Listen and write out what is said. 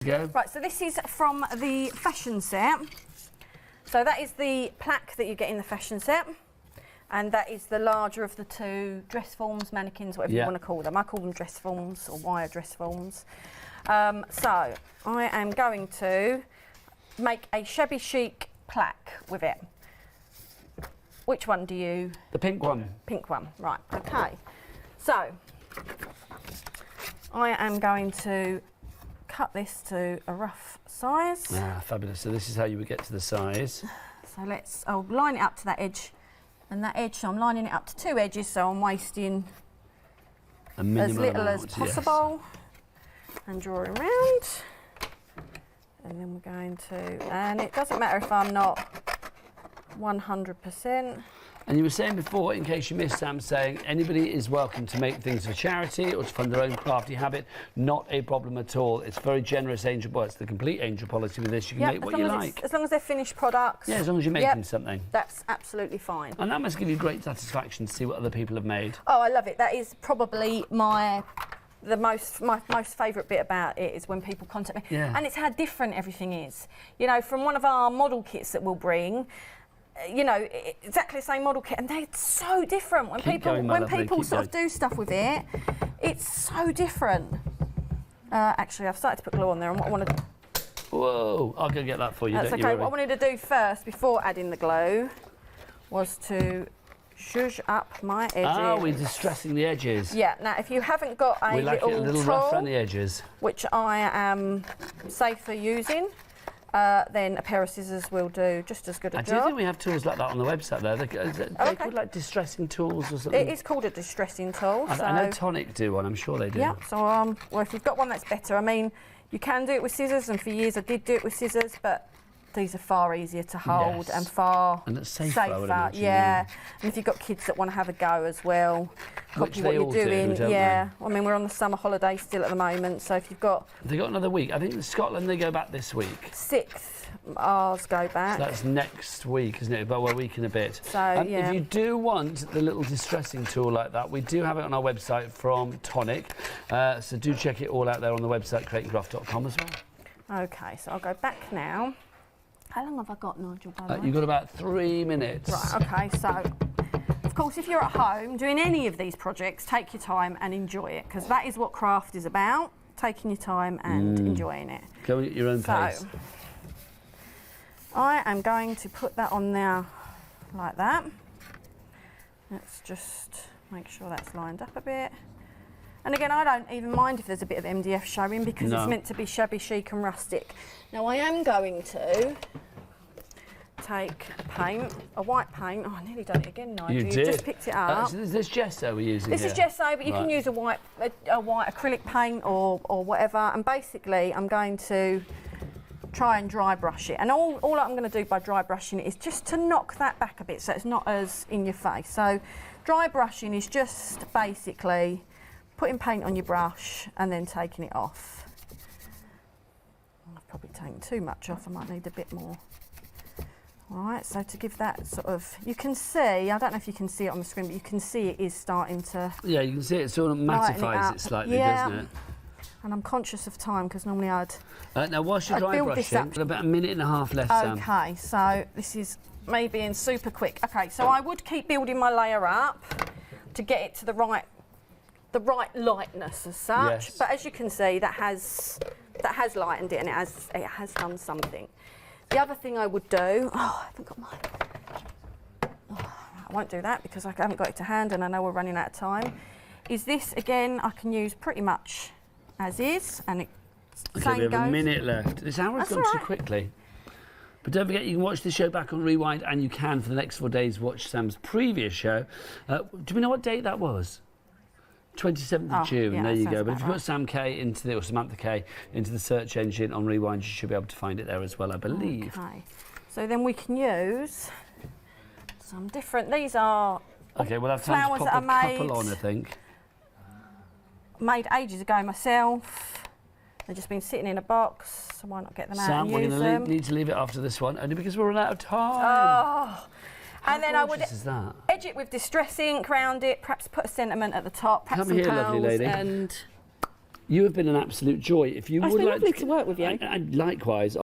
Go. Right, so this is from the fashion set. So that is the plaque that you get in the fashion set. And that is the larger of the two dress forms, mannequins, whatever you want to call them. I call them dress forms or wire dress forms. So I am going to make a shabby chic plaque with it. Which one do you? The pink one. Pink one, right, okay. So I am going to cut this to a rough size. Ah, fabulous. So this is how you would get to the size. So I'll line it up to that edge. And that edge, so I'm lining it up to two edges, so I'm wasting as little as possible. Yes. And drawing around. And then we're going to, and it doesn't matter if I'm not 100%. And you were saying before, in case you missed Sam saying, anybody is welcome to make things for charity or to fund their own crafty habit. Not a problem at all. It's very generous angel, well, it's the complete angel policy with this. You can make what you like. As long as they're finished products. Yeah, as long as you're making something. That's absolutely fine. And that must give you great satisfaction to see what other people have made. Oh, I love it. That is probably my most favourite bit about it is when people contact me. Yeah. And it's how different everything is. You know, from one of our model kits that we'll bring, you know, exactly the same model kit, and they're so different. When people sort of do stuff with it, it's so different. Actually, I've started to put glue on there, and what I want to... Whoa, I'll go get that for you. That's okay. What I wanted to do first, before adding the glue, was to zhuzh up my edges. Ah, we're distressing the edges. Yeah, now if you haven't got a little tool, rough around the edges, which I am safer using, then a pair of scissors will do just as good a job. I do think we have tools like that on the website there. They're called like distressing tools or something. It is called a distressing tool. I know Tonic do one, I'm sure they do. Yeah, so well, if you've got one that's better, I mean, you can do it with scissors, and for years I did do it with scissors, but these are far easier to hold and far safer. I would imagine, yeah. And if you've got kids that want to have a go as well, copy what you're doing. Yeah, I mean, we're on the summer holiday still at the moment, so if you've got... They've got another week. I think in Scotland they go back this week. 6th, ours go back. So that's next week, isn't it? About a week and a bit. So, yeah. If you do want the little distressing tool like that, we do have it on our website from Tonic. So do check it all out there on the website, createandcraft.com as well. Okay, so I'll go back now. How long have I got, Nigel, by the way? You've got about 3 minutes. Right, okay, so, of course, if you're at home doing any of these projects, take your time and enjoy it, because that is what craft is about, taking your time and enjoying it. Go at your own pace. I am going to put that on there like that. Let's just make sure that's lined up a bit. And again, I don't even mind if there's a bit of MDF showing, because it's meant to be shabby chic and rustic. Now I am going to take paint, a white paint. Oh, I nearly done it again, Nigel. You did. You've just picked it up. So is this gesso we're using This here? is gesso, but you can use a white acrylic paint or whatever. And basically, I'm going to try and dry brush it. And all I'm going to do by dry brushing it is just to knock that back a bit, so it's not as in your face. So dry brushing is just basically putting paint on your brush and then taking it off. I've probably taken too much off, I might need a bit more. All right, so to give that sort of, you can see, I don't know if you can see it on the screen, but you can see it is starting to... Yeah, you can see it sort of mattifies it slightly, doesn't it? And I'm conscious of time, because normally I'd... now, whilst you're dry brushing, about a minute and a half left, Sam. Okay, so this is me being super quick. Okay, so I would keep building my layer up to get it to the right lightness as such. Yes. But as you can see, that has lightened it, and it has done something. The other thing I would do, I haven't got mine. I won't do that because I haven't got it to hand, and I know we're running out of time. Is this again? I can use pretty much as is, and Okay, we have a minute left. This hour has gone too quickly. But don't forget, you can watch the show back on Rewind, and you can, for the next 4 days, watch Sam's previous show. Do we know what date that was? 27th of June, yeah, there you go. But if you right. put Sam K into or Samantha K into the search engine on Rewind, you should be able to find it there as well, I believe. Okay, so then we can use some different, these are okay, we'll have time to pop a couple on, I think. Made ages ago myself. They've just been sitting in a box, so why not get them out and use them? Sam, we're going to need to leave it after this one, only because we're running out of time. Oh. And then I would edge it with distress ink, round it, perhaps put a sentiment at the top, perhaps some Come here, pearls, lovely lady. And You have been an absolute joy. If you It's would been like lovely to work with you. And likewise.